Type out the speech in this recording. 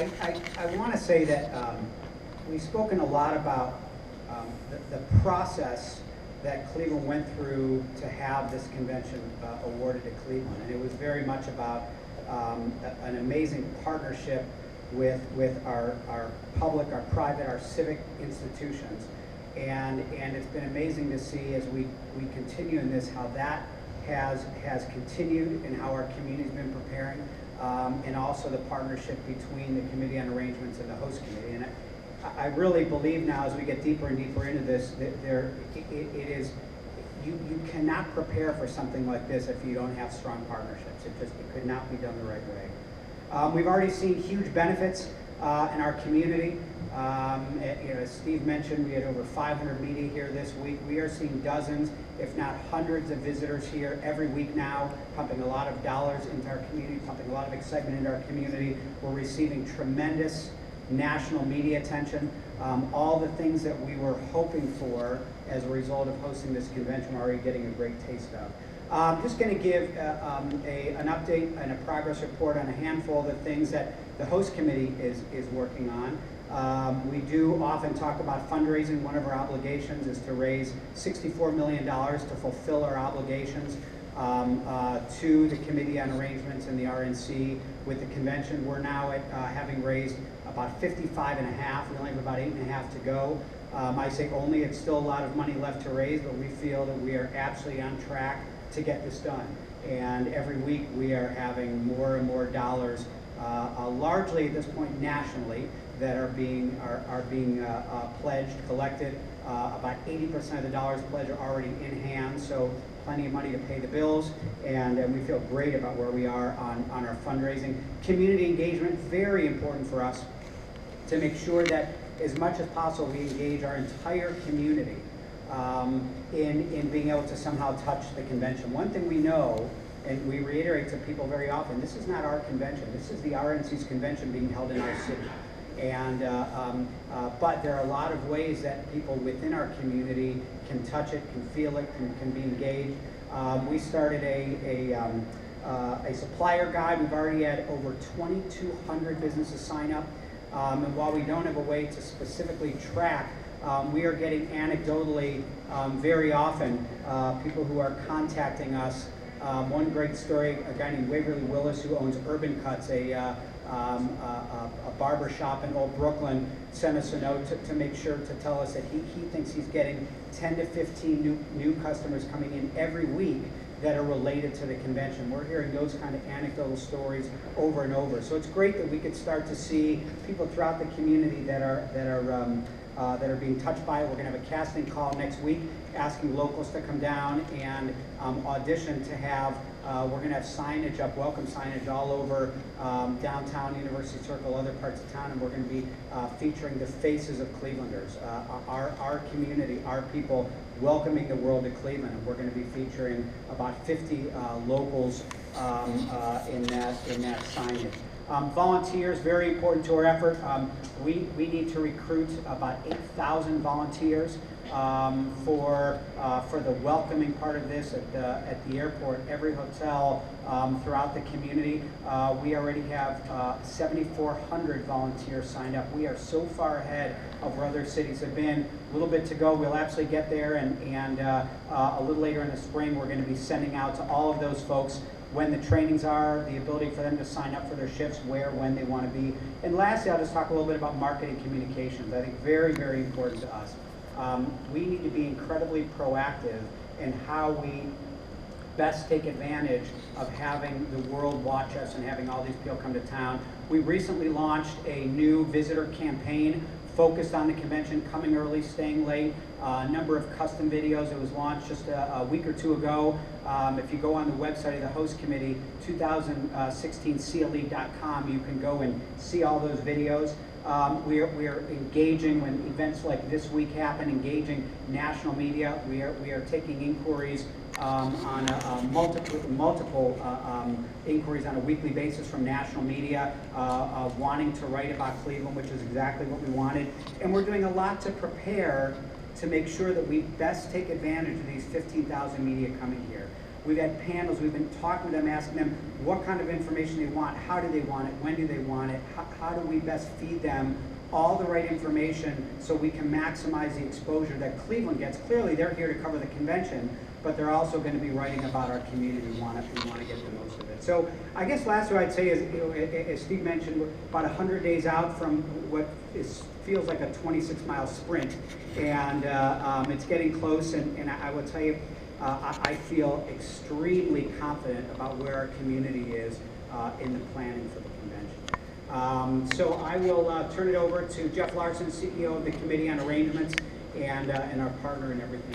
I want to say that we've spoken a lot about the process that Cleveland went through to have this convention awarded to Cleveland. And it was very much about an amazing partnership with our public, our private, our civic institutions. And it's been amazing to see as we continue in this, how that has continued and how our community's been preparing, and also the partnership between the Committee on Arrangements and the host committee. And I really believe now, as we get deeper and deeper into this, that it is, you cannot prepare for something like this if you don't have strong partnerships. It could not be done the right way. We've already seen huge benefits in our community. As Steve mentioned, we had over 500 media here this week. We are seeing dozens, if not hundreds of visitors here every week now, pumping a lot of dollars into our community, pumping a lot of excitement into our community. We're receiving tremendous national media attention. All the things that we were hoping for as a result of hosting this convention, we're already getting a great taste of. I'm just going to give an update and a progress report on a handful of the things that the host committee is working on. We do often talk about fundraising. One of our obligations is to raise $64 million to fulfill our obligations to the Committee on Arrangements and the RNC with the convention. We're now at having raised about 55 and a half. We only have about 8.5 to go. I say only, it's still a lot of money left to raise, but we feel that we are absolutely on track to get this done. And every week we are having more and more dollars, largely at this point nationally, that are being pledged, collected. About 80% of the dollars pledged are already in hand, so plenty of money to pay the bills, and we feel great about where we are on our fundraising. Community engagement, very important for us to make sure that as much as possible we engage our entire community in being able to somehow touch the convention. One thing we know, and we reiterate to people very often, this is not our convention. This is the RNC's convention being held in our city. And but there are a lot of ways that people within our community can touch it, can feel it, can be engaged. We started a supplier guide. We've already had over 2,200 businesses sign up. And while we don't have a way to specifically track, we are getting anecdotally very often people who are contacting us. One great story, a guy named Waverly Willis who owns Urban Cuts, a barber shop in Old Brooklyn, sent us a note to make sure to tell us that he thinks he's getting 10 to 15 new customers coming in every week that are related to the convention. We're hearing those kind of anecdotal stories over and over. So it's great that we could start to see people throughout the community that are being touched by it. We're going to have a casting call next week asking locals to come down and audition to have, we're going to have signage up, welcome signage all over downtown, University Circle, other parts of town, and we're going to be featuring the faces of Clevelanders, our community, our people welcoming the world to Cleveland. And we're going to be featuring about 50 locals in that signage. Volunteers, very important to our effort. We need to recruit about 8,000 volunteers for the welcoming part of this at the airport, every hotel throughout the community. We already have 7,400 volunteers signed up. We are so far ahead of where other cities have been. A little bit to go. We'll absolutely get there, and a little later in the spring we're going to be sending out to all of those folks when the trainings are, the ability for them to sign up for their shifts, where, when they want to be. And lastly, I'll just talk a little bit about marketing communications. I think very, very important to us. We need to be incredibly proactive in how we best take advantage of having the world watch us and having all these people come to town. We recently launched a new visitor campaign focused on the convention, coming early, staying late. A number of custom videos. It was launched just a week or two ago. If you go on the website of the host committee, 2016cle.com, you can go and see all those videos. We are engaging when events like this week happen, engaging national media. We are taking inquiries on multiple inquiries on a weekly basis from national media, wanting to write about Cleveland, which is exactly what we wanted. And we're doing a lot to prepare to make sure that we best take advantage of these 15,000 media coming here. We've had panels, we've been talking to them, asking them what kind of information they want, how do they want it, when do they want it, how do we best feed them all the right information so we can maximize the exposure that Cleveland gets. Clearly, they're here to cover the convention, but they're also going to be writing about our community. We want to get the most of it. So I guess last what I'd say is, you know, as Steve mentioned, we're about 100 days out from what feels like a 26-mile sprint, and it's getting close. And I will tell you, I feel extremely confident about where our community is in the planning for the convention. So I will turn it over to Jeff Larson, CEO of the Committee on Arrangements, and our partner in everything.